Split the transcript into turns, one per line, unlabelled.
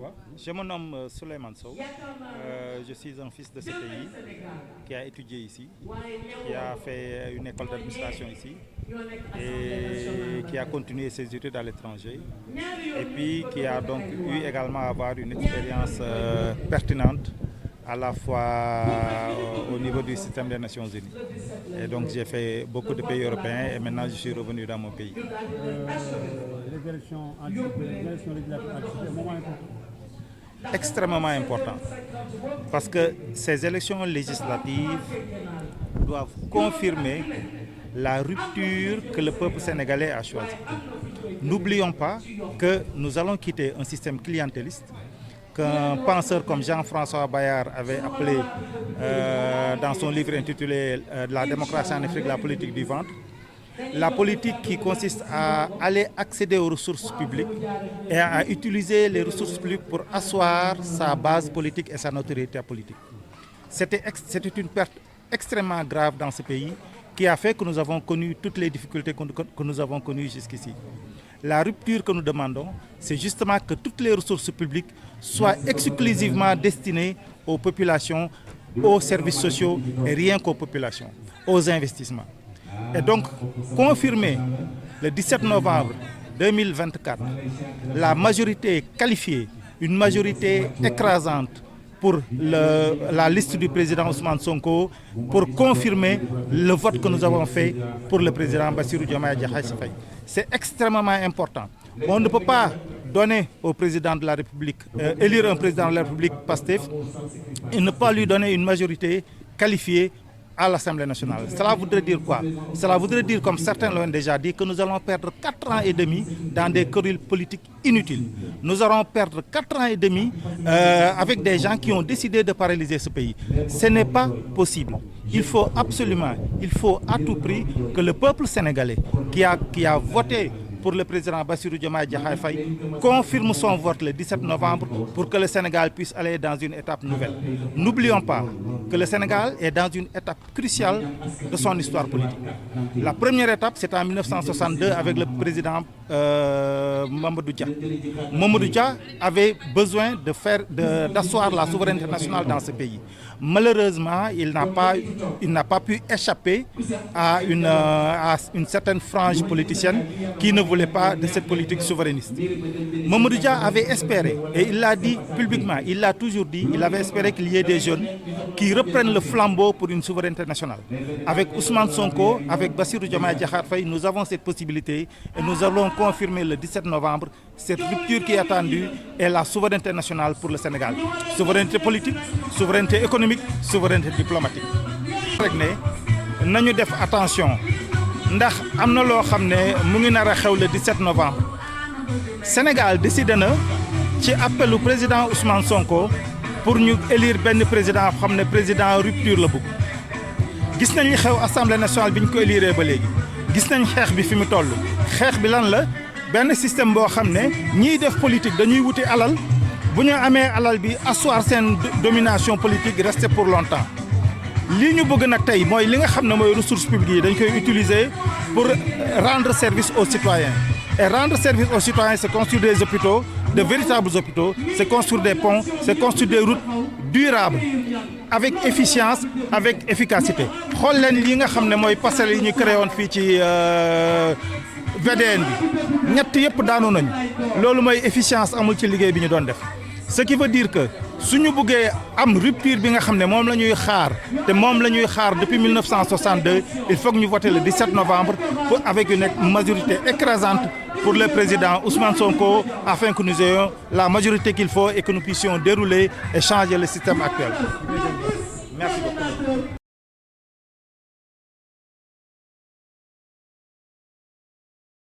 Baba. Je me nomme Souleymane Sow. Je suis un fils de ce pays qui a étudié ici, qui a fait une école d'administration ici et qui a continué ses études à l'étranger. Et puis qui a donc eu également à avoir une expérience pertinente à la fois au niveau du système des Nations Unies. Et donc j'ai fait beaucoup de pays européens et maintenant je suis revenu dans mon pays.
Les élections législatives anticipées, moment important.
Extrêmement important. Parce que ces élections législatives doivent confirmer la rupture que le peuple sénégalais a choisie. N'oublions pas que nous allons quitter un système clientéliste qu'un penseur comme Jean-François Bayard avait appelé dans son livre intitulé La démocratie en Afrique, la politique du ventre. La politique qui consiste à aller accéder aux ressources publiques et à utiliser les ressources publiques pour asseoir sa base politique et sa notoriété politique. C'était une perte extrêmement grave dans ce pays qui a fait que nous avons connu toutes les difficultés que nous avons connues jusqu'ici. La rupture que nous demandons, c'est justement que toutes les ressources publiques soient exclusivement destinées aux populations, aux services sociaux et rien qu'aux populations, aux investissements. Et donc, confirmer le 17 novembre 2024 la majorité qualifiée, une majorité écrasante pour la liste du président Ousmane Sonko, pour confirmer le vote que nous avons fait pour le président Bassirou Diomaye Diakhar Faye. C'est extrêmement important. On ne peut pas donner au président de la République, élire un président de la République Pastef et ne pas lui donner une majorité qualifiée à l'Assemblée nationale. Cela voudrait dire quoi? Cela voudrait dire, comme certains l'ont déjà dit, que nous allons perdre 4 ans et demi dans des querelles politiques inutiles. Nous allons perdre 4 ans et demi avec des gens qui ont décidé de paralyser ce pays. Ce n'est pas possible. Il faut absolument, il faut à tout prix que le peuple sénégalais qui a voté pour le président Bassirou Diomaye Diakhar Faye confirme son vote le 17 novembre pour que le Sénégal puisse aller dans une étape nouvelle. N'oublions pas que le Sénégal est dans une étape cruciale de son histoire politique. La première étape, c'était en 1962 avec le président Mamadou Dia. Mamadou Dia avait besoin d'asseoir la souveraineté nationale dans ce pays. Malheureusement, il n'a pas pu échapper à une certaine frange politicienne qui ne voulait pas de cette politique souverainiste. Mamadou Dia avait espéré, et il l'a dit publiquement, il l'a toujours dit, il avait espéré qu'il y ait des jeunes qui reprennent le flambeau pour une souveraineté nationale. Avec Ousmane Sonko, avec Bassirou Diomaye Diakhar Faye, nous avons cette possibilité et nous allons confirmer le 17 novembre cette rupture qui est attendue et la souveraineté nationale pour le Sénégal. Souveraineté politique, souveraineté économique, souveraineté diplomatique. Rek ne nañu def attention ndax am na loo xam ne mu ngi nar a xew le 17 novembre Sénégal décidé na ci appelu président Ousmane Sonko pour ñu élire benn président xam ne président rupture la bëgg. Gis nañ li xew assemblée nationale bi ñu ko éliré ba léegi gis nañ xeex bi fi mu toll xeex bi lan la benn système boo xam ne ñiy def politique dañuy wuti alal bu ñu amee alal bi asseoir seen domination politique rester pour longtemps. Li ñu bëgg nag tey mooy li nga xam ne mooy ressources publiques yi dañ koy utiliser pour rendre service aux citoyens. Et rendre service aux citoyens, c'est construire des hôpitaux, de véritables hôpitaux, c'est construire des ponts, c'est construire des routes durables, avec efficience, avec efficacité. Xool leen li nga xam ne mooy passerelle yi ñu créé woon fii ci VDN bi ñett yëpp daanu nañu loolu mooy efficience amul ci liggéey bi ñu doon def. Ce qui veut dire que si nous voulons am rupture bi nga xam ne moom la ñuy xaar te moom la ñuy xaar depuis 1962 il faut que ñu voter le 17 novembre avec une majorité écrasante pour le président Ousmane Sonko afin que nous ayons la majorité qu'il faut et que nous puissions dérouler et changer le système actuel. Merci beaucoup.